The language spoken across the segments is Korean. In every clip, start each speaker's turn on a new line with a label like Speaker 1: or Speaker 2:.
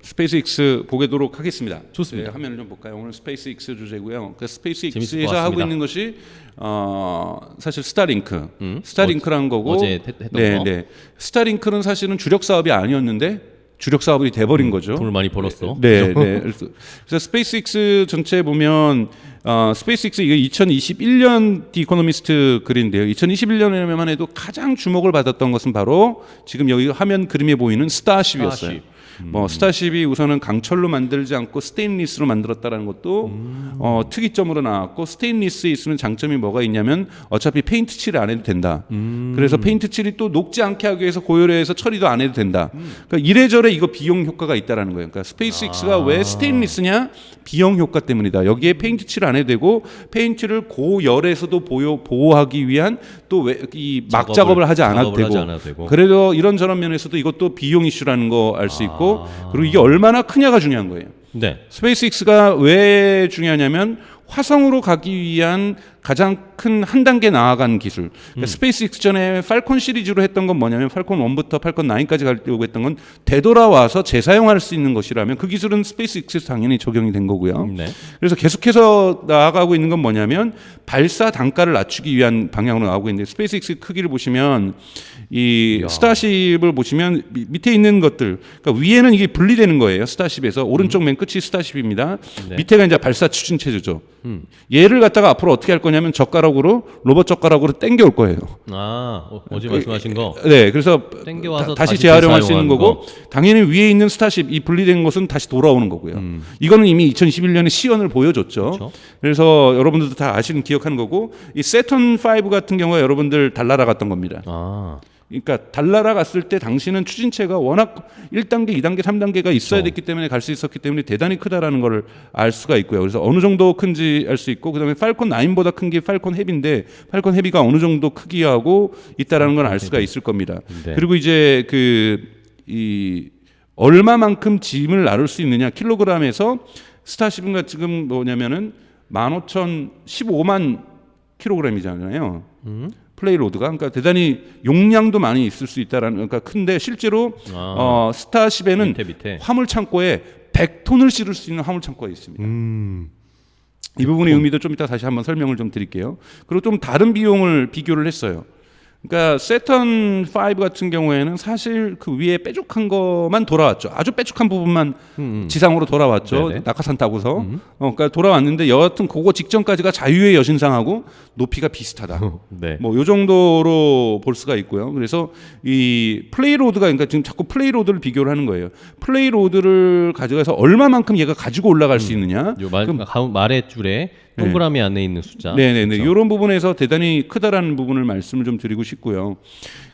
Speaker 1: 스페이스X 보도록 하겠습니다.
Speaker 2: 좋습니다.
Speaker 1: 네, 화면을 좀 볼까요? 오늘 스페이스X 주제고요. 그
Speaker 2: 재밌을 것
Speaker 1: 스페이스X에서
Speaker 2: 같습니다.
Speaker 1: 하고 있는 것이 사실 스타링크, 스타링크란 거고,
Speaker 2: 어제 했던 거.
Speaker 1: 네. 스타링크는 사실은 주력 사업이 아니었는데 주력 사업이 돼버린 거죠.
Speaker 2: 돈을 많이 벌었어.
Speaker 1: 네. 그래서 스페이스X 전체 보면 스페이스X 이게 2021년 디 이코노미스트 글인데요. 2021년에만 해도 가장 주목을 받았던 것은 바로 지금 여기 화면 그림에 보이는 스타쉽이었어요.
Speaker 2: 스타쉽.
Speaker 1: 스타쉽이 우선은 강철로 만들지 않고 스테인리스로 만들었다는 것도 특이점으로 나왔고, 스테인리스에 있으면 장점이 뭐가 있냐면 어차피 페인트 칠을 안 해도 된다. 그래서 페인트 칠이 또 녹지 않게 하기 위해서 고열해서 처리도 안 해도 된다. 그러니까 이래저래 이거 비용 효과가 있다라는 거예요. 그러니까 스페이스X가 왜 스테인리스냐? 비용 효과 때문이다. 여기에 페인트 칠을 안 해도 되고, 페인트를 고열에서도 보호하기 위한 또 이 막 작업을 하지 않아도 되고. 그래도 이런저런 면에서도 이것도 비용 이슈라는 거 알 수 있고, 그리고 이게 얼마나 크냐가 중요한 거예요.
Speaker 2: 네.
Speaker 1: 스페이스X가 왜 중요하냐면 화성으로 가기 위한 가장 큰 한 단계 나아간 기술. 그러니까 스페이스X 전에 팔콘 시리즈로 했던 건 뭐냐면 팔콘 1부터 팔콘 9까지 가려고 했던 건 되돌아와서 재사용할 수 있는 것이라면 그 기술은 스페이스X에서 당연히 적용이 된 거고요.
Speaker 2: 네.
Speaker 1: 그래서 계속해서 나아가고 있는 건 뭐냐면 발사 단가를 낮추기 위한 방향으로 나오고 있는데, 스페이스X 크기를 보시면 이 스타쉽을 보시면 밑에 있는 것들, 그러니까 위에는 이게 분리되는 거예요. 스타쉽에서 오른쪽 맨 끝이 스타쉽입니다.
Speaker 2: 네.
Speaker 1: 밑에가 이제 발사 추진 체제죠. 얘를 갖다가 앞으로 어떻게 할 거냐면 로봇 젓가락으로 당겨 올 거예요.
Speaker 2: 어제 말씀하신 거.
Speaker 1: 네, 그래서
Speaker 2: 당겨와서
Speaker 1: 다시 재활용할 수 있는 거고, 당연히 위에 있는 스타쉽 이 분리된 것은 다시 돌아오는 거고요. 이거는 이미 2021년에 시연을 보여줬죠.
Speaker 2: 그렇죠.
Speaker 1: 그래서 여러분들도 다 아시는 기억하는 거고, 이 세턴 5 같은 경우에 여러분들 달나라 갔던 겁니다. 그러니까 달나라 갔을 때 당시는 추진체가 워낙 1단계, 2단계, 3단계가 있어야 됐기 때문에 갈 수 있었기 때문에 대단히 크다라는 걸 알 수가 있고요. 그래서 어느 정도 큰지 알 수 있고, 그다음에 팔콘 9보다 큰 게 팔콘 헤비인데 팔콘 헤비가 어느 정도 크기하고 있다라는 걸 알 수가 있을 겁니다.
Speaker 2: 네.
Speaker 1: 그리고 이제 얼마만큼 짐을 나눌 수 있느냐, 킬로그램에서 스타쉽은 지금 뭐냐면은 15만 킬로그램이잖아요. 플레이로드가, 그러니까 대단히 용량도 많이 있을 수 있다라는, 그러니까 큰데 실제로 스타쉽에는
Speaker 2: 밑에.
Speaker 1: 화물 창고에 100톤을 실을 수 있는 화물 창고가 있습니다. 이 부분의 의미도 좀 이따 다시 한번 설명을 좀 드릴게요. 그리고 좀 다른 비용을 비교를 했어요. 그러니까 세턴 5 같은 경우에는 사실 그 위에 뾰족한 것만 돌아왔죠. 아주 뾰족한 부분만 지상으로 돌아왔죠.
Speaker 2: 네네.
Speaker 1: 낙하산 타고서. 그러니까 돌아왔는데 여하튼 그거 직전까지가 자유의 여신상하고 높이가 비슷하다.
Speaker 2: 네.
Speaker 1: 뭐 요 정도로 볼 수가 있고요. 그래서 이 플레이로드가, 그러니까 지금 자꾸 플레이로드를 비교를 하는 거예요. 플레이로드를 가져가서 얼마만큼 얘가 가지고 올라갈 수 있느냐.
Speaker 2: 말의 줄에 동그라미 안에 있는 숫자.
Speaker 1: 네네네.
Speaker 2: 그렇죠?
Speaker 1: 이런 부분에서 대단히 크다라는 부분을 말씀을 좀 드리고 싶고요.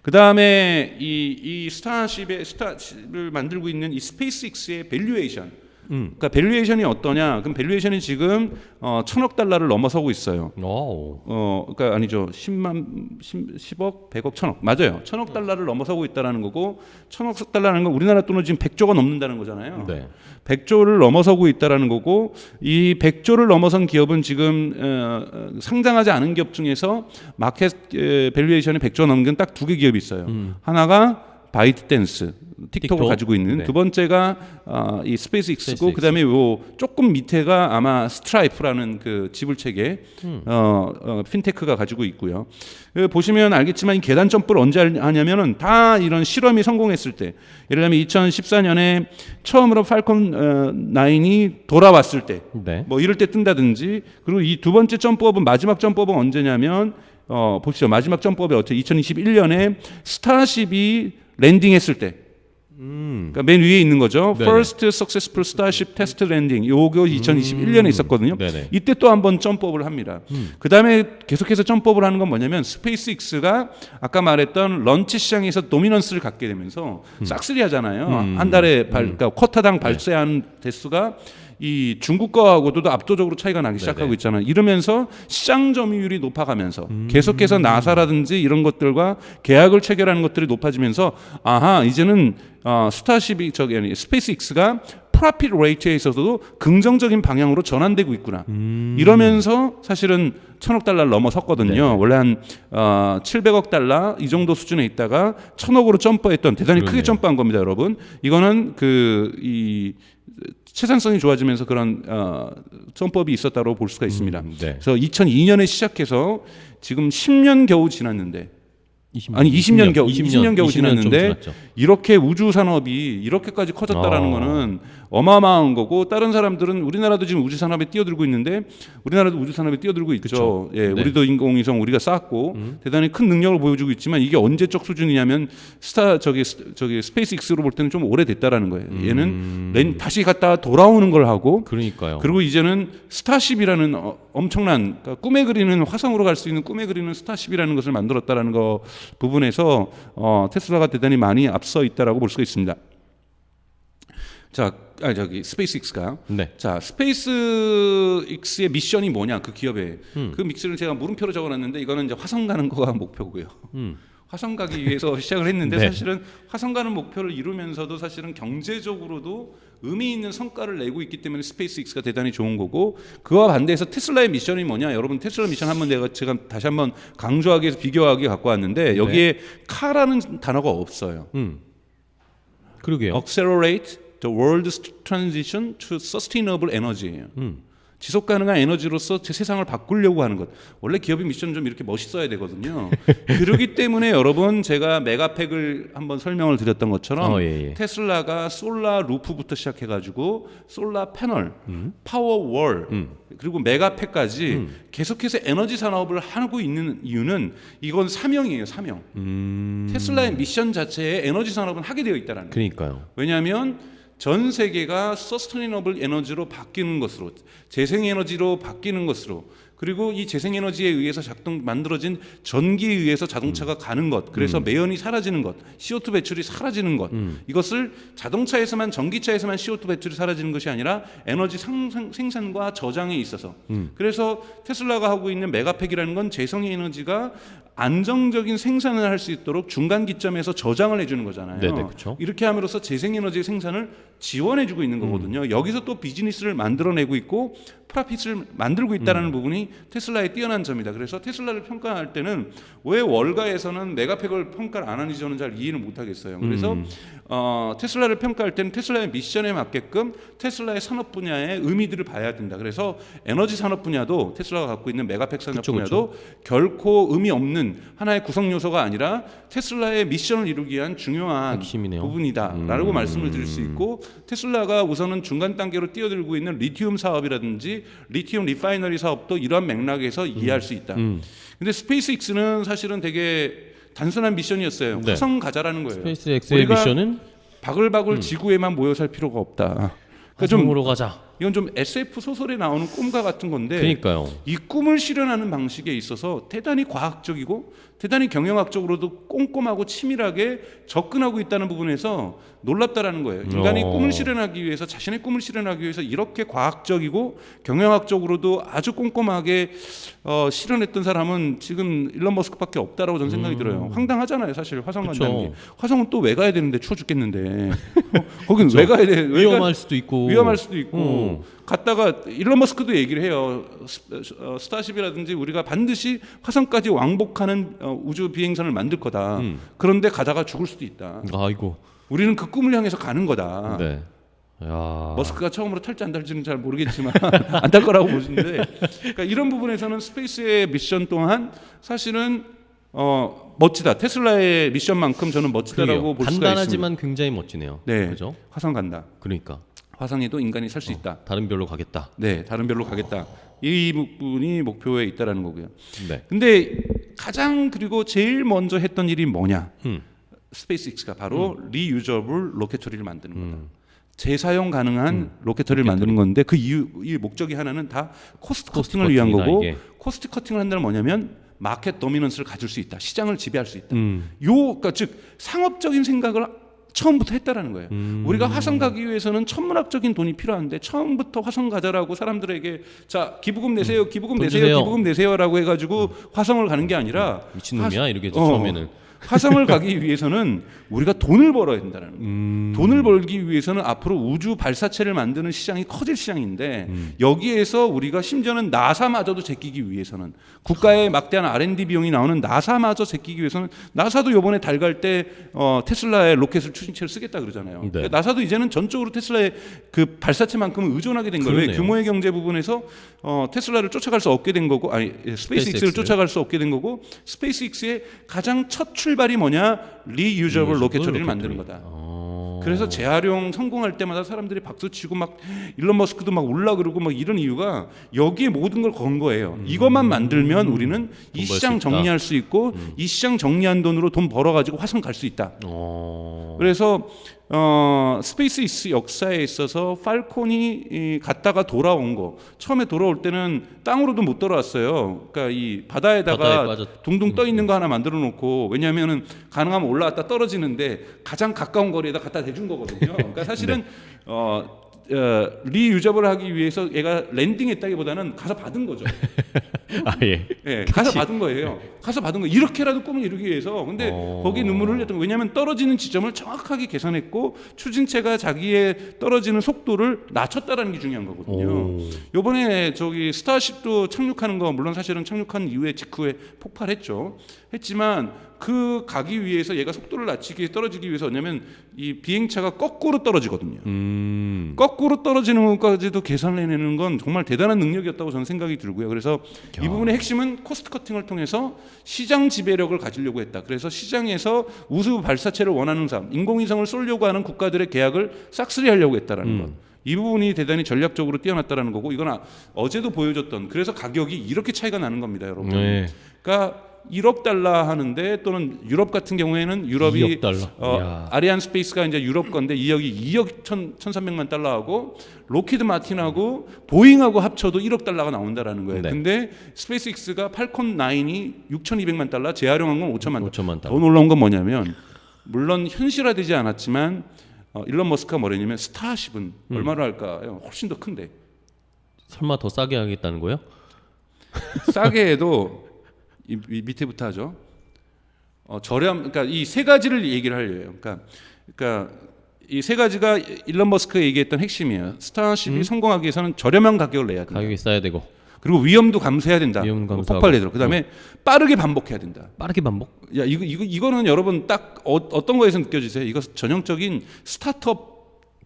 Speaker 1: 그 다음에 이 스타쉽을 만들고 있는 이 스페이스X의 밸류에이션. 그러니까 밸류에이션이 어떠냐? 그럼 밸류에이션이 지금 1,000억 달러를 넘어서고 있어요. 그러니까 아니죠. 10억, 100억, 1,000억. 맞아요. 1,000억 달러를 넘어서고 있다라는 거고, 1,000억 달러라는 건 우리나라 돈으로 지금 100조가 넘는다는 거잖아요.
Speaker 2: 네.
Speaker 1: 100조를 넘어서고 있다라는 거고, 이 100조를 넘어선 기업은 지금 상장하지 않은 기업 중에서 마켓 밸류에이션이 100조 넘는 건 딱 두 개 기업이 있어요. 하나가 바이트댄스, 틱톡을 가지고 있는,
Speaker 2: 네.
Speaker 1: 두 번째가 이 스페이스X고, 그다음에 요 조금 밑에가 아마 스트라이프라는 그 지불 체계 핀테크가 가지고 있고요. 보시면 알겠지만 이 계단 점프를 언제 하냐면은 다 이런 실험이 성공했을 때, 예를 들면 2014년에 처음으로 팔콘 9이 돌아왔을 때,
Speaker 2: 네.
Speaker 1: 뭐 이럴 때 뜬다든지. 그리고 이 두 번째 점프업은, 마지막 점프업은 언제냐면 보시죠. 마지막 점프업이 2021년에 스타쉽이 랜딩했을 때, 그러니까 맨 위에 있는 거죠.
Speaker 2: 네네.
Speaker 1: First Successful Starship Test Landing. 요거 2021년에 있었거든요.
Speaker 2: 네네.
Speaker 1: 이때 또 한번 점프업을 합니다. 그 다음에 계속해서 점프업을 하는 건 뭐냐면, 스페이스X가 아까 말했던 런치 시장에서 도미넌스를 갖게 되면서 싹쓸이 하잖아요. 한 달에 그러니까 쿼터당 발사하는 대수가 이 중국 거하고도 압도적으로 차이가 나기 시작하고 있잖아요. 이러면서 시장 점유율이 높아가면서 계속해서 나사라든지 이런 것들과 계약을 체결하는 것들이 높아지면서, 아하, 이제는 스타쉽이 스페이스X가 프로핏 레이트에 있어서도 긍정적인 방향으로 전환되고 있구나. 이러면서 사실은 1,000억 달러를 넘어섰거든요.
Speaker 2: 네.
Speaker 1: 원래 한 700억 달러 이 정도 수준에 있다가 1,000억으로 점프했던 대단히
Speaker 2: 그러네요.
Speaker 1: 크게 점프한 겁니다, 여러분. 이거는 이 채산성이 좋아지면서 그런 점법이 있었다고 볼 수가 있습니다.
Speaker 2: 네.
Speaker 1: 그래서 2002년에 시작해서 지금 10년 겨우 지났는데 20년 겨우 20년 겨우
Speaker 2: 20년 좀
Speaker 1: 지났는데
Speaker 2: 지났죠.
Speaker 1: 이렇게 우주 산업이 이렇게까지 커졌다라는 거는 어마어마한 거고 다른 사람들은 우리나라도 지금 우주 산업에 뛰어들고 있는데 우리나라도 우주 산업에 뛰어들고 있죠.
Speaker 2: 그쵸.
Speaker 1: 예,
Speaker 2: 네.
Speaker 1: 우리도 인공위성 우리가 쌓았고 대단히 큰 능력을 보여주고 있지만 이게 언제적 수준이냐면 저기 스페이스X로 볼 때는 좀 오래됐다라는 거예요. 얘는 다시 갔다 돌아오는 걸 하고
Speaker 2: 그러니까요.
Speaker 1: 그리고 이제는 스타쉽이라는 엄청난 그러니까 꿈에 그리는 화성으로 갈 수 있는 꿈에 그리는 스타쉽이라는 것을 만들었다라는 거 부분에서 테슬라가 대단히 많이 앞서 있다라고 볼 수가 있습니다. 자, 저기 스페이스X가
Speaker 2: 네.
Speaker 1: 자 스페이스X의 미션이 뭐냐 그 기업의 그 미션을 제가 물음표로 적어놨는데 이거는 이제 화성 가는 거가 목표고요. 화성 가기 위해서 시작을 했는데
Speaker 2: 네.
Speaker 1: 사실은 화성 가는 목표를 이루면서도 사실은 경제적으로도 의미 있는 성과를 내고 있기 때문에 스페이스X가 대단히 좋은 거고 그와 반대해서 테슬라의 미션이 뭐냐 여러분 테슬라 미션 한번 제가 다시 한번 강조하기 위해서 비교하게 갖고 왔는데 여기에 카라는 단어가 없어요.
Speaker 2: 그러게요.
Speaker 1: Accelerate the world's transition to sustainable energy예요. 지속 가능한 에너지로서 제 세상을 바꾸려고 하는 것. 원래 기업의 미션은 좀 이렇게 멋있어야 되거든요. 그렇기 때문에 여러분 제가 메가팩을 한번 설명을 드렸던 것처럼
Speaker 2: 예.
Speaker 1: 테슬라가 솔라 루프부터 시작해가지고 솔라 패널, 파워월 그리고 메가팩까지 계속해서 에너지 산업을 하고 있는 이유는 이건 사명이에요. 사명. 테슬라의 미션 자체에 에너지 산업은 하게 되어 있다는 거예요.
Speaker 2: 그러니까요.
Speaker 1: 왜냐하면 전 세계가 서스테이너블 에너지로 바뀌는 것으로 재생에너지로 바뀌는 것으로 그리고 이 재생에너지에 의해서 만들어진 전기에 의해서 자동차가 가는 것 그래서 매연이 사라지는 것 CO2 배출이 사라지는 것 이것을 자동차에서만 전기차에서만 CO2 배출이 사라지는 것이 아니라 에너지 생산과 저장에 있어서 그래서 테슬라가 하고 있는 메가팩이라는 건 재생에너지가 안정적인 생산을 할 수 있도록 중간 기점에서 저장을 해주는 거잖아요.
Speaker 2: 네네, 그렇죠.
Speaker 1: 이렇게 함으로써 재생에너지 생산을 지원해주고 있는 거거든요. 여기서 또 비즈니스를 만들어내고 있고 프로핏을 만들고 있다는 부분이 테슬라의 뛰어난 점이다. 그래서 테슬라를 평가할 때는 왜 월가에서는 메가팩을 평가를 안 하는지 저는 잘 이해를 못하겠어요. 그래서 테슬라를 평가할 때는 테슬라의 미션에 맞게끔 테슬라의 산업 분야의 의미들을 봐야 된다. 그래서 에너지 산업 분야도 테슬라가 갖고 있는 메가팩 산업 분야도 결코 의미 없는 하나의 구성 요소가 아니라 테슬라의 미션을 이루기 위한 중요한
Speaker 2: 핵심이네요.
Speaker 1: 부분이다라고 말씀을 드릴 수 있고 테슬라가 우선은 중간 단계로 뛰어들고 있는 리튬 사업이라든지 리튬 리파이너리 사업도 이러한 맥락에서 이해할 수 있다. 근데 스페이스X는 사실은 되게 단순한 미션이었어요.
Speaker 2: 네.
Speaker 1: 화성 가자라는 거예요.
Speaker 2: 스페이스X의
Speaker 1: 우리가
Speaker 2: 미션은
Speaker 1: 바글바글 지구에만 모여 살 필요가 없다. 그러니까 좀
Speaker 2: 화성으로 가자.
Speaker 1: 이건 좀 SF 소설에 나오는 꿈과 같은 건데
Speaker 2: 그러니까요.
Speaker 1: 이 꿈을 실현하는 방식에 있어서 대단히 과학적이고 대단히 경영학적으로도 꼼꼼하고 치밀하게 접근하고 있다는 부분에서 놀랍다라는 거예요. 인간이 꿈을 실현하기 위해서 자신의 꿈을 실현하기 위해서 이렇게 과학적이고 경영학적으로도 아주 꼼꼼하게 실현했던 사람은 지금 일론 머스크밖에 없다라고 저는 생각이 들어요. 황당하잖아요, 사실 화성 간다는 게. 화성은 또 왜 가야 되는데 추워 죽겠는데. 거긴 왜 가야 돼?
Speaker 2: 위험할 수도 있고.
Speaker 1: 위험할 수도 있고. 갔다가 일론 머스크도 얘기를 해요. 스타쉽이라든지 우리가 반드시 화성까지 왕복하는 우주 비행선을 만들 거다. 그런데 가다가 죽을 수도 있다.
Speaker 2: 아이고.
Speaker 1: 우리는 그 꿈을 향해서 가는 거다.
Speaker 2: 네. 야.
Speaker 1: 머스크가 처음으로 탈지 안 탈지는 잘 모르겠지만 안 탈 거라고 보시는데 그러니까 이런 부분에서는 스페이스의 미션 또한 사실은 멋지다. 테슬라의 미션만큼 저는 멋지다라고 볼 수가 있습니다.
Speaker 2: 간단하지만 굉장히 멋지네요.
Speaker 1: 네,
Speaker 2: 그죠?
Speaker 1: 화성 간다.
Speaker 2: 그러니까
Speaker 1: 화성에도 인간이 살 수 있다.
Speaker 2: 다른 별로 가겠다.
Speaker 1: 네, 다른 별로 가겠다. 이 부분이 목표에 있다라는 거고요.
Speaker 2: 네.
Speaker 1: 근데 가장 그리고 제일 먼저 했던 일이 뭐냐? 스페이스X가 바로 리유저블 로켓터리를 만드는 거다. 재사용 가능한 로켓터리를 만드는 건데 그 이유, 이 목적이 하나는 다 코스트 커팅을 위한 거고
Speaker 2: 이게.
Speaker 1: 코스트 커팅을 한다는 뭐냐면 마켓 도미넌스를 가질 수 있다. 시장을 지배할 수 있다. 그러니까 즉 상업적인 생각을 처음부터 했다라는 거예요. 우리가 화성 가기 위해서는 천문학적인 돈이 필요한데 처음부터 화성 가자라고 사람들에게 자 기부금 내세요, 기부금
Speaker 2: 돈
Speaker 1: 내세요,
Speaker 2: 주세요.
Speaker 1: 기부금 내세요라고 해가지고 화성을 가는 게 아니라
Speaker 2: 미친놈이야 이러겠죠 처음에는.
Speaker 1: 화성을 가기 위해서는 우리가 돈을 벌어야 된다는 거. 돈을 벌기 위해서는 앞으로 우주 발사체를 만드는 시장이 커질 시장인데 여기에서 우리가 심지어는 나사마저도 제끼기 위해서는 국가의 막대한 R&D 비용이 나오는 나사마저 제끼기 위해서는 나사도 이번에 달 갈 때 테슬라의 로켓을 추진체를 쓰겠다 그러잖아요.
Speaker 2: 네.
Speaker 1: 그러니까 나사도 이제는 전적으로 테슬라의 그 발사체만큼은 의존하게 된 거예요. 왜?
Speaker 2: 그러네요.
Speaker 1: 규모의 경제 부분에서 테슬라를 쫓아갈 수 없게 된 거고, 아니 스페이스X를 쫓아갈 수 없게 된 거고, 스페이스X의 가장 첫 출발이 뭐냐? 리유저블 로켓터리를 만드는 거다. 그래서 재활용 성공할 때마다 사람들이 박수 치고 막 일론 머스크도 막 올라 그러고 막 이런 이유가 여기에 모든 걸 건 거예요. 이것만 만들면 우리는 이 시장 정리할 수 있고 이 시장 정리한 돈으로 돈 벌어 가지고 화성 갈 수 있다. 그래서 스페이스X 역사에 있어서 팔콘이 갔다가 돌아온 거, 처음에 돌아올 때는 땅으로도 못 돌아왔어요. 그러니까 이 바다에다가 둥둥 떠 있는 거 하나 만들어 놓고, 왜냐하면은 가능하면 올라왔다 떨어지는데 가장 가까운 거리에다 갖다 대준 거거든요. 그러니까 사실은 리유저블 하기 위해서 얘가 랜딩했다기보다는 가서 받은 거죠.
Speaker 2: 아 예.
Speaker 1: 예, 가서 받은 거예요. 가서 받은 거. 이렇게라도 꿈을 이루기 위해서. 근데 거기에 눈물을 흘렸던 거. 왜냐하면 떨어지는 지점을 정확하게 계산했고 추진체가 자기의 떨어지는 속도를 낮췄다라는 게 중요한 거거든요. 요번에 저기 스타쉽도 착륙하는 거 물론 사실은 착륙한 이후에 직후에 폭발했죠. 했지만 그 가기 위해서 얘가 속도를 낮추기 떨어지기 위해서 뭐냐면 이 비행차가 거꾸로 떨어지거든요. 거꾸로 떨어지는 것까지도 계산해내는 건 정말 대단한 능력이었다고 저는 생각이 들고요. 그래서 이 부분의 핵심은 코스트 커팅을 통해서 시장 지배력을 가지려고 했다. 그래서 시장에서 우수 발사체를 원하는 사람, 인공위성을 쏠려고 하는 국가들의 계약을 싹쓸이하려고 했다라는 것. 이 부분이 대단히 전략적으로 뛰어났다라는 거고, 이건 어제도 보여줬던, 그래서 가격이 이렇게 차이가 나는 겁니다, 여러분.
Speaker 2: 네.
Speaker 1: 그러니까 1억 달러 하는데, 또는 유럽 같은 경우에는 유럽이
Speaker 2: 2억 달러.
Speaker 1: 아리안 스페이스가 이제 유럽 건데 2억 1,300만 달러하고 로키드 마틴하고 보잉하고 합쳐도 1억 달러가 나온다라는 거예요.
Speaker 2: 네.
Speaker 1: 근데 스페이스X가 팔콘 9이 6,200만 달러, 재활용한 건 5천만 달러.
Speaker 2: 달러.
Speaker 1: 더 놀라운 건 뭐냐면, 물론 현실화되지 않았지만 일론 머스크가 뭐랬냐면 스타쉽은 얼마로 할까요? 훨씬 더 큰데.
Speaker 2: 설마 더 싸게 하겠다는 거예요?
Speaker 1: 싸게 해도 이 밑에부터 하죠. 그러니까 이 세 가지를 얘기를 하려요. 그러니까 이 세 가지가 일론 머스크가 얘기했던 핵심이에요. 스타쉽이 성공하기 위해서는 저렴한 가격을 내야 된다.
Speaker 2: 가격이 싸야 되고
Speaker 1: 그리고 위험도 감수해야 된다.
Speaker 2: 위험 감수하고.
Speaker 1: 폭발되도록. 그다음에 빠르게 반복해야 된다.
Speaker 2: 빠르게 반복?
Speaker 1: 야, 이거는 여러분 딱 어떤 거에서 느껴지세요? 이거 전형적인 스타트업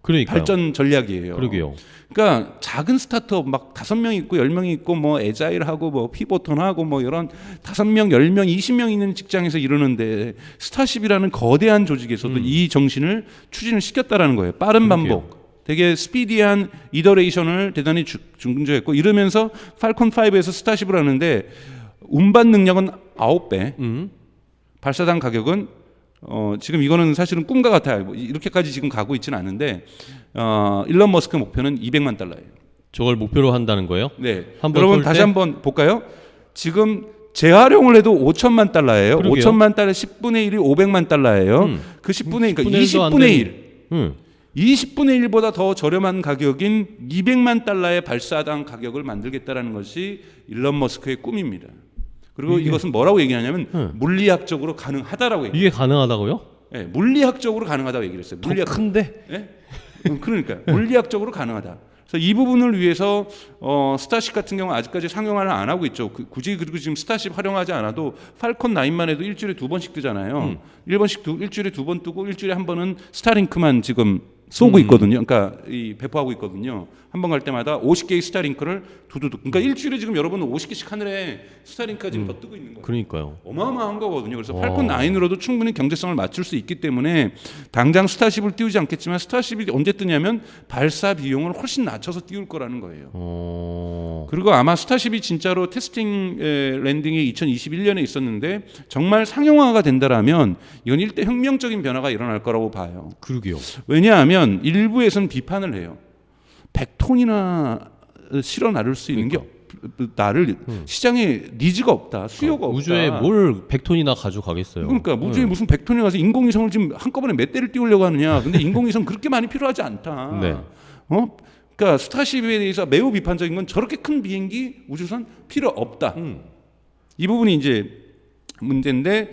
Speaker 2: 그러니까요.
Speaker 1: 발전 전략이에요.
Speaker 2: 그러게요.
Speaker 1: 그러니까 작은 스타트업 막 5명 있고 10명 있고 뭐 에자일하고 뭐 피보턴하고 뭐 이런 5명, 10명, 20명 있는 직장에서 이러는데, 스타쉽이라는 거대한 조직에서도 이 정신을 추진을 시켰다라는 거예요. 빠른 반복, 되게 스피디한 이더레이션을 대단히 중조했고, 이러면서 팔콘 5에서 스타쉽을 하는데 운반 능력은 9배, 발사당 가격은 지금 이거는 사실은 꿈과 같아요. 뭐 이렇게까지 지금 가고 있지는 않은데 일론 머스크 목표는 200만 달러예요.
Speaker 2: 저걸 목표로 한다는 거예요?
Speaker 1: 네.
Speaker 2: 한번
Speaker 1: 여러분
Speaker 2: 쏠
Speaker 1: 다시
Speaker 2: 때?
Speaker 1: 한번 볼까요? 지금 재활용을 해도 5천만 달러예요.
Speaker 2: 그러게요.
Speaker 1: 5천만 달러 10분의 1이 500만 달러예요. 그 10분의 1, 그러니까 20분의 1. 20분의 1보다 더 저렴한 가격인 200만 달러의 발사당 가격을 만들겠다라는 것이 일론 머스크의 꿈입니다. 그리고 이것은 뭐라고 얘기하냐면 물리학적으로 가능하다라고 얘기해요.
Speaker 2: 이게 가능하다고요?
Speaker 1: 네, 물리학적으로 가능하다고 얘기를 했어요.
Speaker 2: 더 큰데?
Speaker 1: 네? 그러니까 물리학적으로 가능하다. 그래서 이 부분을 위해서 스타쉽 같은 경우 아직까지 상용화를 안 하고 있죠. 굳이 그리고 지금 스타쉽 활용하지 않아도 팔콘 9만 해도 일주일에 2번씩 뜨잖아요. 일주일에 2번 뜨고 일주일에 한 번은 스타링크만 지금 쏘고 있거든요. 그러니까 배포하고 있거든요. 한 번 갈 때마다 50개의 스타링크를 두두둑. 그러니까 일주일에 지금 여러분은 50개씩 하늘에 스타링크가 지금 더 뜨고 있는 거예요.
Speaker 2: 그러니까요.
Speaker 1: 어마어마한 거거든요. 그래서 팔콘 9으로도 충분히 경제성을 맞출 수 있기 때문에 당장 스타쉽을 띄우지 않겠지만, 스타쉽이 언제 뜨냐면 발사 비용을 훨씬 낮춰서 띄울 거라는 거예요. 그리고 아마 스타쉽이 진짜로 테스팅 랜딩이 2021년에 있었는데 정말 상용화가 된다라면 이건 일대 혁명적인 변화가 일어날 거라고 봐요.
Speaker 2: 그러게요.
Speaker 1: 왜냐하면 일부에서는 비판을 해요. 100톤이나 실어 나를 수 있는 게 나를 시장에 니즈가 없다, 수요가 없다.
Speaker 2: 우주에 뭘 100톤이나 가져가겠어요.
Speaker 1: 그러니까 우주에 무슨 100톤이 가서 인공위성을 지금 한꺼번에 몇 대를 띄우려고 하느냐. 근데 인공위성 그렇게 많이 필요하지 않다.
Speaker 2: 네.
Speaker 1: 그러니까 스타쉽에 대해서 매우 비판적인 건 저렇게 큰 비행기 우주선 필요 없다. 이 부분이 이제 문제인데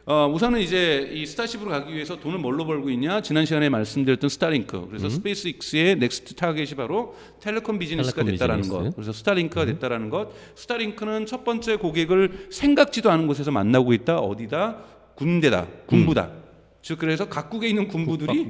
Speaker 1: 우선은 이제 이 스타쉽으로 가기 위해서 돈을 뭘로 벌고 있냐? 지난 시간에 말씀드렸던 스타링크. 그래서 스페이스X의 넥스트 타겟이 바로 텔레콤 비즈니스가
Speaker 2: 텔레콤
Speaker 1: 됐다라는
Speaker 2: 비즈니스.
Speaker 1: 것. 그래서 스타링크가 됐다라는 것. 스타링크는 첫 번째 고객을 생각지도 않은 곳에서 만나고 있다. 어디다? 군대다. 군부다. 즉 그래서 각국에 있는 군부들이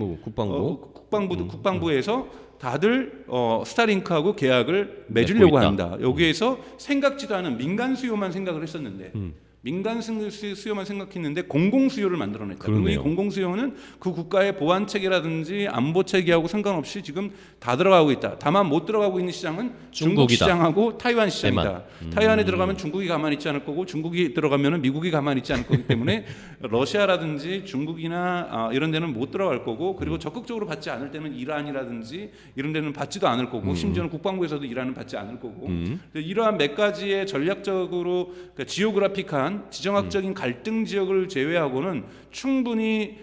Speaker 1: 국방부에서 다들 스타링크하고 계약을 맺으려고 한다. 여기에서 생각지도 않은 민간 수요만 생각을 했었는데 민간 수요만 생각했는데 공공 수요를 만들어냈다. 그리고 이 공공 수요는 그 국가의 보안 체계라든지 안보 체계하고 상관없이 지금 다 들어가고 있다. 다만 못 들어가고 있는 시장은 중국 시장하고 타이완 시장이다. 타이완에 들어가면 중국이 가만히 있지 않을 거고 중국이 들어가면 미국이 가만히 있지 않을 거기 때문에 러시아라든지 중국이나 이런 데는 못 들어갈 거고 그리고 적극적으로 받지 않을 때는 이란이라든지 이런 데는 받지도 않을 거고 심지어는 국방부에서도 이란은 받지 않을 거고 이러한 몇 가지의 전략적으로 그러니까 지오그래픽한 지정학적인 갈등 지역을 제외하고는 충분히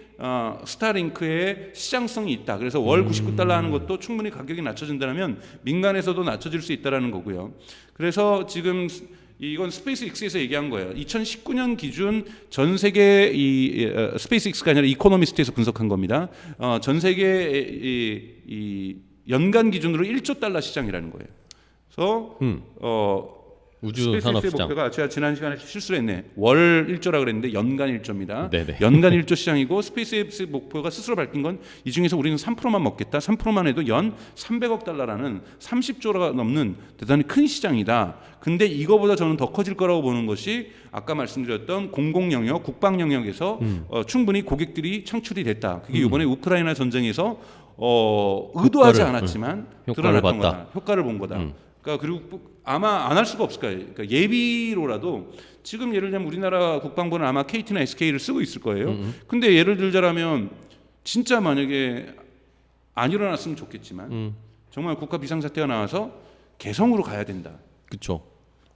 Speaker 1: 스타링크의 시장성이 있다. 그래서 월 99달러 하는 것도 충분히 가격이 낮춰진다면 민간에서도 낮춰질 수 있다라는 거고요. 그래서 지금 이건 스페이스X에서 얘기한 거예요. 2019년 기준 전 세계 스페이스X가 아니라 이코노미스트에서 분석한 겁니다. 전 세계 이 연간 기준으로 1조 달러 시장이라는 거예요. 그래서
Speaker 2: 우주 산업 시장.
Speaker 1: 목표가 제가 지난 시간에 실수를 했네. 월 1조라 그랬는데 연간 1조입니다.
Speaker 2: 네네.
Speaker 1: 연간 1조 시장이고 스페이스X 목표가 스스로 밝힌 건 이 중에서 우리는 3%만 먹겠다. 3%만 해도 연 300억 달러라는 30조가 넘는 대단히 큰 시장이다. 근데 이거보다 저는 더 커질 거라고 보는 것이 아까 말씀드렸던 공공 영역, 국방 영역에서 충분히 고객들이 창출이 됐다. 그게 이번에 우크라이나 전쟁에서 의도하지 않았지만 드러났던 거다. 효과를 본 거다. 그러니까 그리고 아마 안 할 수가 없을 거예요. 그러니까 예비로라도 지금 예를 들면 우리나라 국방부는 아마 KT나 SK를 쓰고 있을 거예요. 근데 예를 들자라면 진짜 만약에 안 일어났으면 좋겠지만 정말 국가 비상사태가 나와서 개성으로 가야 된다.
Speaker 2: 그렇죠.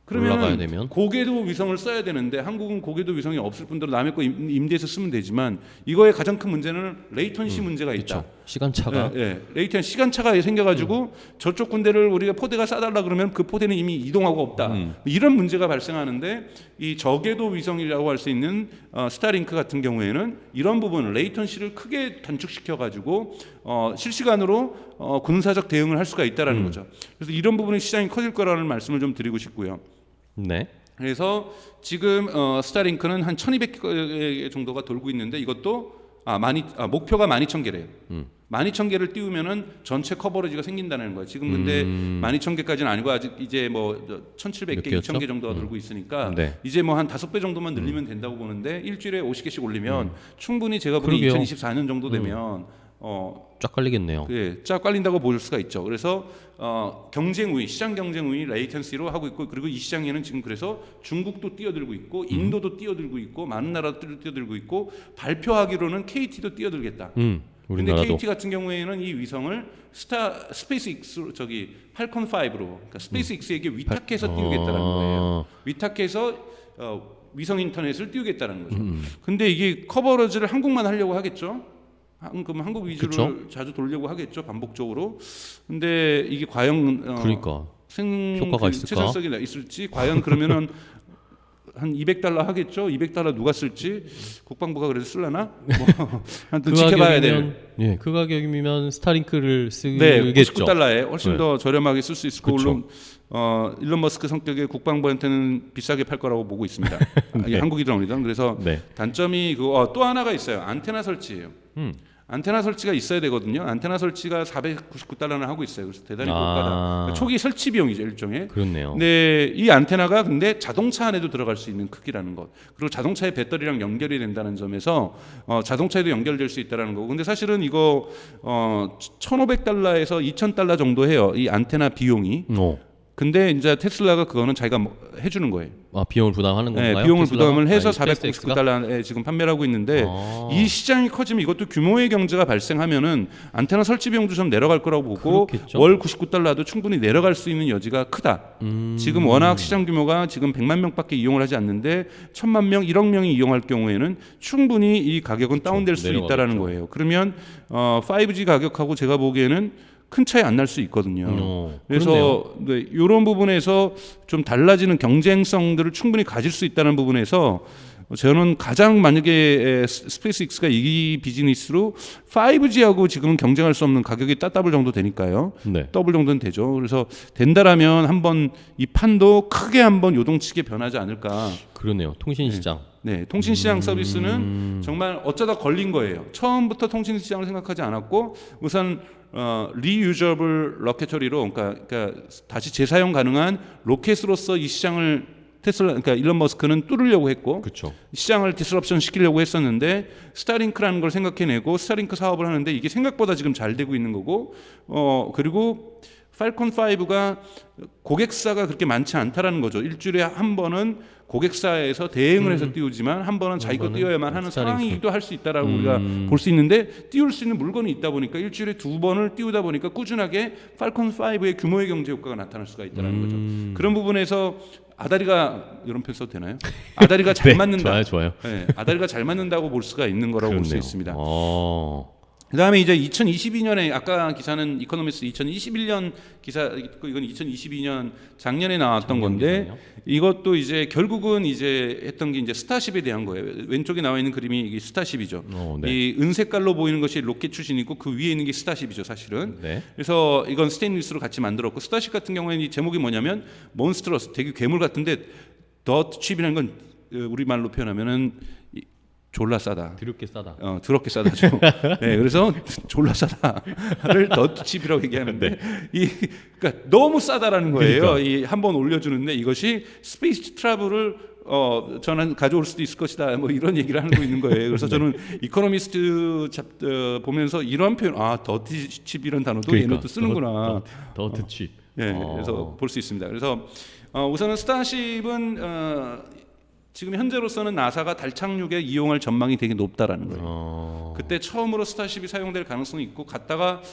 Speaker 1: 그러면 고궤도 위성을 써야 되는데 한국은 고궤도 위성이 없을 뿐더러 남의 거 임대해서 쓰면 되지만 이거의 가장 큰 문제는 레이턴시 문제가 있다.
Speaker 2: 시간차가.
Speaker 1: 레이턴 시간차가 생겨가지고 저쪽 군대를 우리가 포대가 쏴달라 그러면 그 포대는 이미 이동하고 없다. 이런 문제가 발생하는데 이 저궤도 위성이라고 할 수 있는 스타링크 같은 경우에는 이런 부분을 레이턴시를 크게 단축시켜가지고 실시간으로 군사적 대응을 할 수가 있다라는 거죠. 그래서 이런 부분의 시장이 커질 거라는 말씀을 좀 드리고 싶고요.
Speaker 2: 네.
Speaker 1: 그래서 지금 스타링크는 한 1,200개 정도가 돌고 있는데 이것도 목표가 12,000개래요. 12,000개를 띄우면은 전체 커버리지가 생긴다는 거예요. 지금 근데 12,000개까지는 아니고 아직 이제 뭐 1,700개, 2,000개 정도가 돌고 있으니까 이제 뭐 한 5배 정도만 늘리면 된다고 보는데 일주일에 50개씩 올리면 충분히 제가 보기 2024년 정도 되면
Speaker 2: 쫙 깔리겠네요.
Speaker 1: 쫙 깔린다고 볼 수가 있죠. 그래서 경쟁 우위, 시장 경쟁 우위 레이턴시로 하고 있고 그리고 이 시장에는 지금 그래서 중국도 뛰어들고 있고 인도도 뛰어들고 있고 많은 나라들도 뛰어들고 있고 발표하기로는 KT도 뛰어들겠다. 근데 KT 같은 경우에는 이 위성을 스페이스X 팔콘 5로 그러니까 스페이스X에게 위탁해서 띄우겠다는 거예요. 위탁해서 위성 인터넷을 띄우겠다는 거죠. 근데 이게 커버리지를 한국만 하려고 하겠죠. 그럼 한국 위주로 자주 돌려고 하겠죠, 반복적으로. 근데 이게 과연
Speaker 2: 효과가 있을까?
Speaker 1: 최선성이 있을지 과연 그러면은 한 200달러 하겠죠. 200달러 누가 쓸지 국방부가 그래서 쓸라나? 그 지켜봐야 돼요.
Speaker 2: 그 가격이면 스타링크를 쓰겠죠.
Speaker 1: 99달러에 훨씬 더 저렴하게 쓸 수 있을 거고 물론 일론 머스크 성격의 국방부한테는 비싸게 팔 거라고 보고 있습니다. 한국이 들어옵니다. 그래서 단점이 또 하나가 있어요. 안테나 설치예요. 안테나 설치가 있어야 되거든요. 안테나 설치가 499달러나 하고 있어요. 그래서 대단히 고가다. 초기 설치 비용이죠, 일종의.
Speaker 2: 그렇네요.
Speaker 1: 근데 이 안테나가 근데 자동차 안에도 들어갈 수 있는 크기라는 것. 그리고 자동차의 배터리랑 연결이 된다는 점에서 자동차에도 연결될 수 있다는 거고. 근데 사실은 이거 1,500달러에서 2,000달러 정도 해요. 이 안테나 비용이. 근데 이제 테슬라가 그거는 자기가 해주는 거예요.
Speaker 2: 비용을 부담하는 건가요?
Speaker 1: 네, 비용을 부담을 해서 499달러에 지금 판매를 하고 있는데 이 시장이 커지면 이것도 규모의 경제가 발생하면은 안테나 설치 비용도 좀 내려갈 거라고 보고 월 99달러도 충분히 내려갈 수 있는 여지가 크다. 지금 워낙 시장 규모가 지금 100만 명밖에 이용을 하지 않는데 1,000만 명, 1억 명이 이용할 경우에는 충분히 이 가격은 다운될 수 있다라는 거예요. 그러면 5G 가격하고 제가 보기에는 큰 차이 안 날 수 있거든요. 그래서 이런 부분에서 좀 달라지는 경쟁성들을 충분히 가질 수 있다는 부분에서 저는 가장 만약에 스페이스X가 이 비즈니스로 5G하고 지금은 경쟁할 수 없는 가격이 따따블 정도 되니까요.
Speaker 2: 네.
Speaker 1: 더블 정도는 되죠. 그래서 된다라면 한번 이 판도 크게 한번 요동치게 변하지 않을까.
Speaker 2: 그러네요. 통신 시장.
Speaker 1: 네, 통신시장 서비스는 정말 어쩌다 걸린 거예요. 처음부터 통신시장을 생각하지 않았고 우선 리유저블 로켓터리로 그러니까 다시 재사용 가능한 로켓으로서 이 시장을 그러니까 일론 머스크는 뚫으려고 했고
Speaker 2: 그렇죠.
Speaker 1: 시장을 디스럽션 시키려고 했었는데 스타링크라는 걸 생각해내고 스타링크 사업을 하는데 이게 생각보다 지금 잘 되고 있는 거고 그리고 팔콘 5가 고객사가 그렇게 많지 않다라는 거죠. 일주일에 한 번은 고객사에서 대행을 해서 띄우지만 한 번은 자기가 띄워야만 하는
Speaker 2: 스타링크.
Speaker 1: 상황이기도 할 수 있다라고 우리가 볼 수 있는데 띄울 수 있는 물건이 있다 보니까 일주일에 2번을 띄우다 보니까 꾸준하게 팔콘 5의 규모의 경제 효과가 나타날 수가 있다는 거죠. 그런 부분에서 아다리가 이런 표현 써도 되나요? 아다리가 잘
Speaker 2: 네,
Speaker 1: 맞는다.
Speaker 2: 좋아요.
Speaker 1: 네, 아다리가 잘 맞는다고 볼 수가 있는 거라고 볼 수
Speaker 2: 그렇네요.
Speaker 1: 있습니다. 그다음에 이제 2022년에 아까 기사는 이코노미스트 2021년 기사 이건 2022년 작년에 나왔던 건데
Speaker 2: 기사네요.
Speaker 1: 이것도 이제 결국은 이제 했던 게 이제 스타쉽에 대한 거예요. 왼쪽에 나와 있는 그림이 이게 스타쉽이죠.
Speaker 2: 네.
Speaker 1: 이 은색깔로 보이는 것이 로켓 출신이고 그 위에 있는 게 스타쉽이죠, 사실은.
Speaker 2: 네.
Speaker 1: 그래서 이건 스테인리스로 같이 만들었고 스타쉽 같은 경우에는 이 제목이 뭐냐면 몬스트러스, 되게 괴물 같은데 더트 칩이라는 건 우리 말로 표현하면은 졸라 싸다.
Speaker 2: 드럽게 싸다.
Speaker 1: 더럽게 싸다죠. 네, 그래서 졸라 싸다를 더치비라고 얘기하는데 그러니까 너무 싸다라는 거예요.
Speaker 2: 그러니까.
Speaker 1: 이 한번 올려주는데 이것이 스페이스 트래블을 저는 가져올 수도 있을 것이다. 뭐 이런 얘기를 하고 있는 거예요. 그래서 저는 이코노미스트 보면서 이런 표현, 더티칩이라는 단어도
Speaker 2: 그러니까.
Speaker 1: 얘네도 쓰는구나.
Speaker 2: 더트 칩.
Speaker 1: 네, 그래서 볼 수 있습니다. 그래서 우선은 스타쉽은 지금 현재로서는 나사가 달 착륙에 이용할 전망이 되게 높다라는 거예요. 그때 처음으로 스타쉽이 사용될 가능성이 있고 갔다가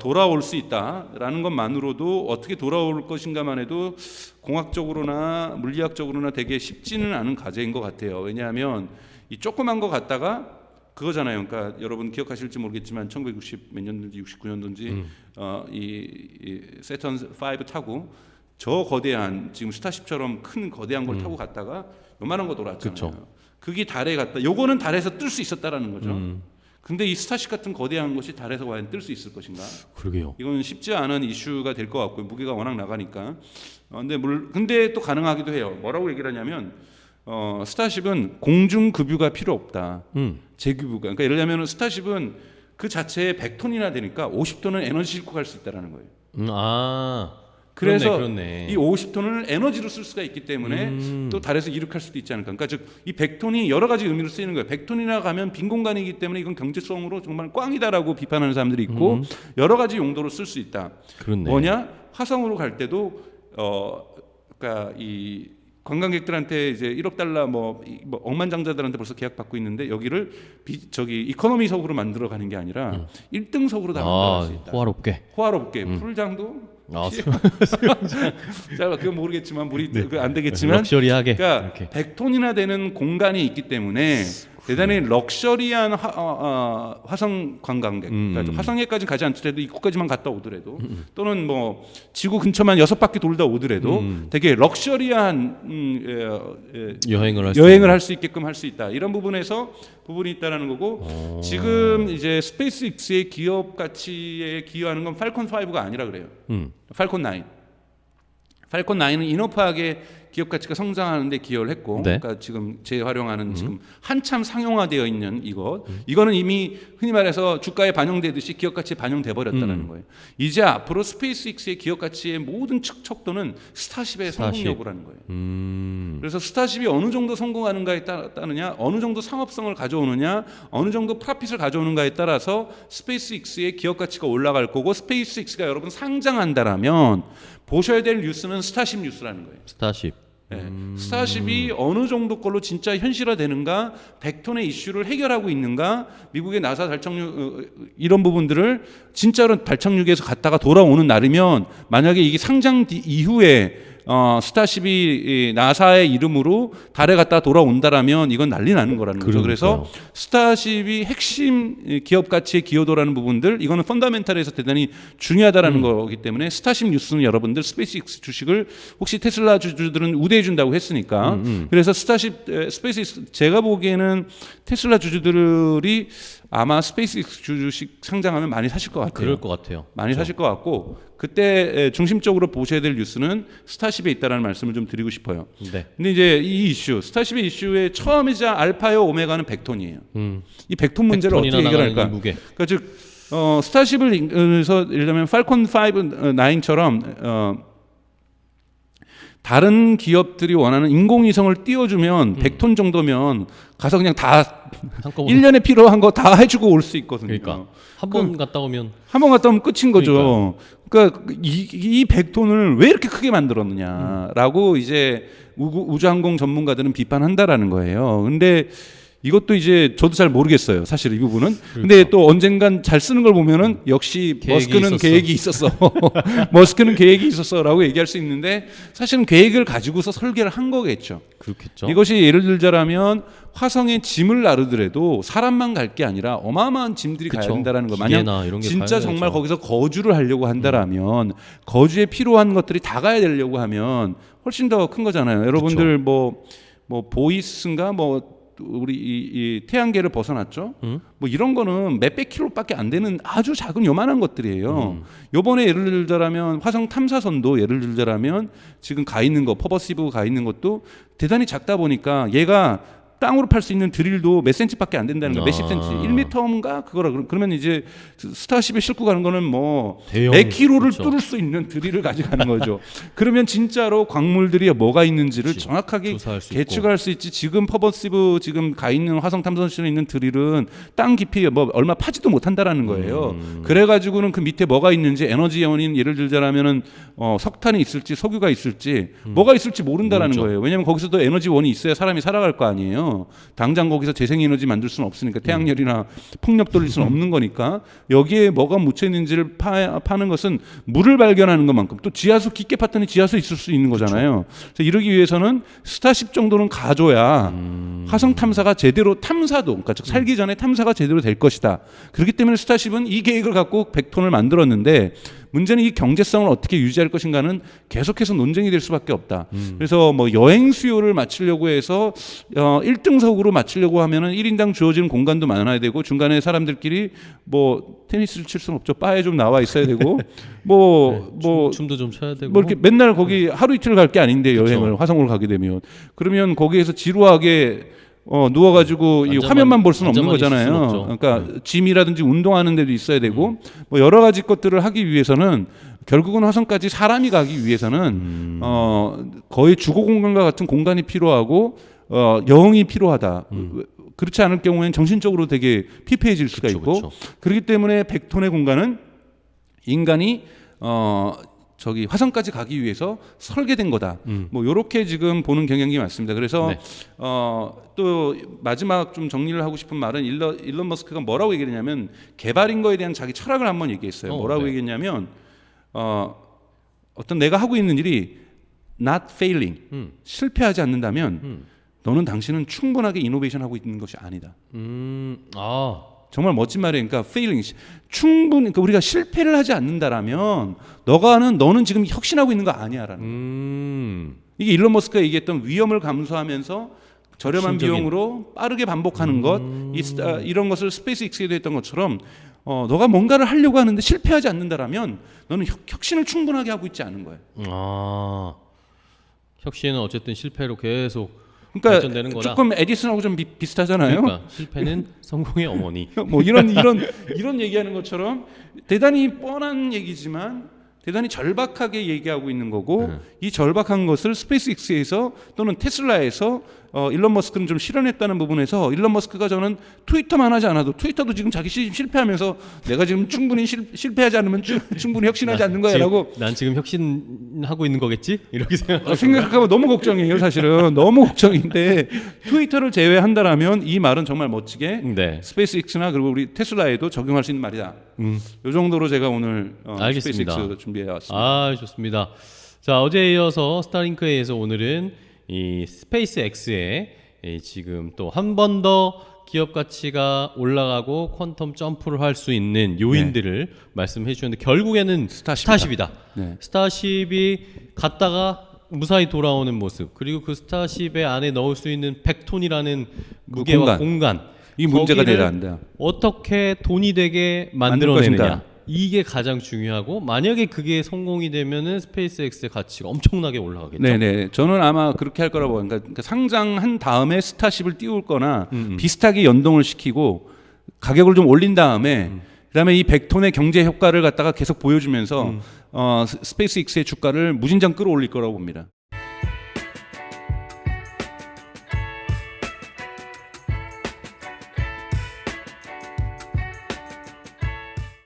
Speaker 1: 돌아올 수 있다라는 것만으로도 어떻게 돌아올 것인가만 해도 공학적으로나 물리학적으로나 되게 쉽지는 않은 과제인 것 같아요. 왜냐하면 이 조그만 거 갔다가 그거잖아요. 그러니까 여러분 기억하실지 모르겠지만 1960 몇 년도인지 69년도인지 이 세턴 5 타고 저 거대한 지금 스타쉽처럼 큰 거대한 걸 타고 갔다가 요만한 거 돌았잖아요.
Speaker 2: 그쵸.
Speaker 1: 그게 달에 갔다. 요거는 달에서 뜰 수 있었다라는 거죠. 근데 이 스타쉽 같은 거대한 것이 달에서 과연 뜰 수 있을 것인가?
Speaker 2: 그러게요.
Speaker 1: 이건 쉽지 않은 이슈가 될 것 같고요. 무게가 워낙 나가니까. 근데 또 가능하기도 해요. 뭐라고 얘기를 하냐면 스타쉽은 공중 급유가 필요 없다. 제급유가. 그러니까 예를 들면 스타쉽은 그 자체에 100톤이나 되니까 50톤은 에너지 싣고 갈 수 있다라는 거예요. 그래서
Speaker 2: 그렇네.
Speaker 1: 이 50톤을 에너지로 쓸 수가 있기 때문에 또 달에서 이륙할 수도 있지 않을까. 그러니까 즉 이 100톤이 여러 가지 의미로 쓰이는 거예요. 100톤이나 가면 빈 공간이기 때문에 이건 경제성으로 정말 꽝이다라고 비판하는 사람들이 있고 여러 가지 용도로 쓸 수 있다.
Speaker 2: 그렇네.
Speaker 1: 뭐냐? 화성으로 갈 때도 그러니까 이 관광객들한테 이제 1억 달러 뭐 억만장자들한테 벌써 계약 받고 있는데 여기를 이코노미석으로 만들어 가는 게 아니라 1등석으로 다 만들어 수 있다. 호화롭게 풀장도 자, 그건 모르겠지만 안 되겠지만
Speaker 2: 럭셔리하게.
Speaker 1: 그러니까 100톤이나 되는 공간이 있기 때문에 대단히 럭셔리한 화성 관광객, 그러니까 화성에까지 가지 않더라도 입구까지만 갔다 오더라도 또는 뭐 지구 근처만 6바퀴 돌다 오더라도 되게 럭셔리한 여행을 할 수 있게끔 할 수 있다. 이런 부분이 있다라는 거고 지금 이제 스페이스X의 기업 가치에 기여하는 건 팔콘 5가 아니라 그래요. 팔콘 9. 팔콘 9은 인업하게 기업 가치가 성장하는데 기여를 했고,
Speaker 2: 네.
Speaker 1: 그러니까 지금 재활용하는 지금 한참 상용화되어 있는 이거는 이미 흔히 말해서 주가에 반영되듯이 기업 가치에 반영돼 버렸다는 거예요. 이제 앞으로 스페이스X의 기업 가치의 모든 척도는 스타쉽의 성공 여부라는 거예요. 그래서 스타쉽이 어느 정도 성공하는가에 따르냐, 어느 정도 상업성을 가져오느냐, 어느 정도 프로핏을 가져오는가에 따라서 스페이스X의 기업 가치가 올라갈 거고, 스페이스X가 여러분 상장한다라면 보셔야 될 뉴스는 스타쉽 뉴스라는 거예요.
Speaker 2: 스타쉽.
Speaker 1: 네. 스타쉽이 어느 정도 걸로 진짜 현실화되는가, 100톤의 이슈를 해결하고 있는가, 미국의 나사 달착륙 이런 부분들을 진짜로 달착륙에서 갔다가 돌아오는 날이면 만약에 이게 상장 이후에 스타쉽이 이 나사의 이름으로 달에 갔다 돌아온다라면 이건 난리 나는 거라는 거죠. 그래서 스타쉽이 핵심 기업 가치에 기여도라는 부분들 이거는 펀더멘탈에서 대단히 중요하다라는 거기 때문에 스타쉽 뉴스는 여러분들 스페이스X 주식을 혹시 테슬라 주주들은 우대해 준다고 했으니까 그래서 스페이스X 제가 보기에는 테슬라 주주들이 아마 스페이스X 주식 상장하면 많이 사실 것 같아요.
Speaker 2: 그럴 것 같아요.
Speaker 1: 많이 사실 것 같고 그때 중심적으로 보셔야 될 뉴스는 스타쉽에 있다라는 말씀을 좀 드리고 싶어요.
Speaker 2: 네.
Speaker 1: 근데 이제 이 이슈 스타쉽의 이슈의 처음이자 알파요 오메가는 100톤이에요. 이 100톤 문제를 어떻게 해결할까? 그러니까 즉 스타쉽을 그래서 예를 들면 팔콘 5, 9처럼 다른 기업들이 원하는 인공위성을 띄워주면 100톤 정도면 가서 그냥 다
Speaker 2: 한꺼번에
Speaker 1: 1년에 필요한 거 다 해주고 올 수 있거든요.
Speaker 2: 그러니까 한 번 갔다 오면
Speaker 1: 한 번 갔다 오면 끝인 거죠. 그러니까 이 100톤을 왜 이렇게 크게 만들었느냐라고 이제 우주항공 전문가들은 비판한다라는 거예요. 근데 이것도 이제 저도 잘 모르겠어요. 사실 이 부분은. 근데 또 언젠간 잘 쓰는 걸 보면은 역시 머스크는 계획이 있었어. 머스크는 계획이 있었어라고 얘기할 수 있는데 사실은 계획을 가지고서 설계를 한 거겠죠.
Speaker 2: 그렇겠죠.
Speaker 1: 이것이 예를 들자라면 화성에 짐을 나르더라도 사람만 갈 게 아니라 어마어마한 짐들이 가야 된다는 거. 만약 진짜 정말 거기서 거주를 하려고 한다라면 거주에 필요한 것들이 다 가야 되려고 하면 훨씬 더 큰 거잖아요. 여러분들 뭐 보이스인가 우리 이 태양계를 벗어났죠. 뭐 이런 거는 몇백 킬로밖에 안 되는 아주 작은 요만한 것들이에요. 요번에 예를 들자라면 화성 탐사선도 예를 들자라면 지금 가 있는 거 퍼버시브 가 있는 것도 대단히 작다 보니까 얘가 땅으로 팔 수 있는 드릴도 몇 센치밖에 안 된다는 거. 몇십 센치, 1m인가 그거라. 그러면 이제 스타쉽에 싣고 가는 거는 뭐 몇 킬로를 뚫을 수 있는 드릴을 가져가는 거죠. 그러면 진짜로 광물들이 뭐가 있는지를 정확하게 계측할 수 있지. 지금 퍼버시브 지금 가 있는 화성 탐사선에 있는 드릴은 땅 깊이 뭐 얼마 파지도 못한다라는 거예요. 그래가지고는 그 밑에 뭐가 있는지 에너지 원인 예를 들자라면은 석탄이 있을지 석유가 있을지 뭐가 있을지 모른다라는 거예요. 왜냐하면 거기서도 에너지 원이 있어야 사람이 살아갈 거 아니에요. 당장 거기서 재생에너지 만들 수는 없으니까 태양열이나 풍력 돌릴 수는 없는 거니까 여기에 뭐가 묻혀 있는지를 파는 것은 물을 발견하는 것만큼 또 지하수 깊게 팠더니 지하수 있을 수 있는 거잖아요. 그래서 이러기 위해서는 스타쉽 정도는 가줘야 화성 탐사가 제대로 탐사도 그러니까 즉 살기 전에 탐사가 제대로 될 것이다. 그렇기 때문에 스타쉽은 이 계획을 갖고 100톤을 만들었는데 문제는 이 경제성을 어떻게 유지할 것인가는 계속해서 논쟁이 될 수밖에 없다. 그래서 뭐 여행 수요를 맞추려고 해서 1등석으로 맞추려고 하면은 1인당 주어지는 공간도 많아야 되고 중간에 사람들끼리 뭐 테니스를 칠 수는 없죠. 바에 좀 나와 있어야 되고
Speaker 2: 춤도 좀 춰야 되고
Speaker 1: 뭐 이렇게 맨날 거기 하루 이틀 갈 게 아닌데 여행을 화성으로 가게 되면 그러면 거기에서 지루하게 누워가지고 이 화면만 볼 수는 없는 거잖아요. 그러니까 짐이라든지 운동하는 데도 있어야 되고 뭐 여러 가지 것들을 하기 위해서는 결국은 화성까지 사람이 가기 위해서는 거의 주거 공간과 같은 공간이 필요하고 여행이 필요하다. 그렇지 않을 경우에는 정신적으로 되게 피폐해질 수가 있고 그렇기 때문에 100톤의 공간은 인간이 저기 화성까지 가기 위해서 설계된 거다. 뭐 이렇게 지금 보는 경향이 많습니다. 그래서 또 마지막 좀 정리를 하고 싶은 말은 일론 머스크가 뭐라고 얘기했냐면 개발인 거에 대한 자기 철학을 한번 얘기했어요. 뭐라고 얘기했냐면 어떤 내가 하고 있는 일이 not failing 실패하지 않는다면 너는 당신은 충분하게 이노베이션 하고 있는 것이 아니다. 정말 멋진 말이에요. 그러니까 failing 충분히 그러니까 우리가 실패를 하지 않는다라면 너는 지금 혁신하고 있는 거 아니야라는. 이게 일론 머스크가 얘기했던 위험을 감수하면서 저렴한 비용으로 빠르게 반복하는 것 이런 것을 스페이스X에도 했던 것처럼 너가 뭔가를 하려고 하는데 실패하지 않는다라면 너는 혁신을 충분하게 하고 있지 않은 거예요.
Speaker 2: 혁신은 어쨌든 실패로 계속
Speaker 1: 그러니까
Speaker 2: 발전되는 거다.
Speaker 1: 조금 에디슨하고 좀 비슷하잖아요.
Speaker 2: 그러니까 실패는 성공의 어머니.
Speaker 1: 뭐 이런 얘기하는 것처럼 대단히 뻔한 얘기지만 대단히 절박하게 얘기하고 있는 거고 이 절박한 것을 스페이스X에서 또는 테슬라에서 일론 머스크는 좀 실현했다는 부분에서 일론 머스크가 저는 트위터만 하지 않아도 트위터도 지금 자기 실패하면서 내가 지금 충분히 실패하지 않으면 충분히 혁신하지 않는 거야라고
Speaker 2: 난 지금 혁신하고 있는 거겠지? 이렇게
Speaker 1: 생각하면 너무 걱정이에요. 사실은 너무 걱정인데 트위터를 제외한다라면 이 말은 정말 멋지게 스페이스X나 그리고 우리 테슬라에도 적용할 수 있는 말이다. 이 정도로 제가 오늘
Speaker 2: 알겠습니다.
Speaker 1: 스페이스X 준비해 왔습니다.
Speaker 2: 좋습니다. 자, 어제에 이어서 스타링크에 의해서 오늘은 이 스페이스 X에 지금 또 한 번 더 기업 가치가 올라가고 퀀텀 점프를 할 수 있는 요인들을 말씀해 주셨는데 결국에는 스타쉽이다.
Speaker 1: 네.
Speaker 2: 스타쉽이 갔다가 무사히 돌아오는 모습, 그리고 그 스타쉽의 안에 넣을 수 있는 100톤이라는 무게와 공간,
Speaker 1: 이 문제가
Speaker 2: 거기를
Speaker 1: 대단한데요.
Speaker 2: 어떻게 돈이 되게 만들어내느냐,
Speaker 1: 것인가.
Speaker 2: 이게 가장 중요하고, 만약에 그게 성공이 되면은 스페이스X의 가치가 엄청나게 올라가겠죠.
Speaker 1: 네네. 저는 아마 그렇게 할 거라고 봅니다. 그러니까 상장한 다음에 스타쉽을 띄울거나 비슷하게 연동을 시키고 가격을 좀 올린 다음에 그다음에 이 100톤의 경제 효과를 갖다가 계속 보여주면서 스페이스X의 주가를 무진장 끌어올릴 거라고 봅니다.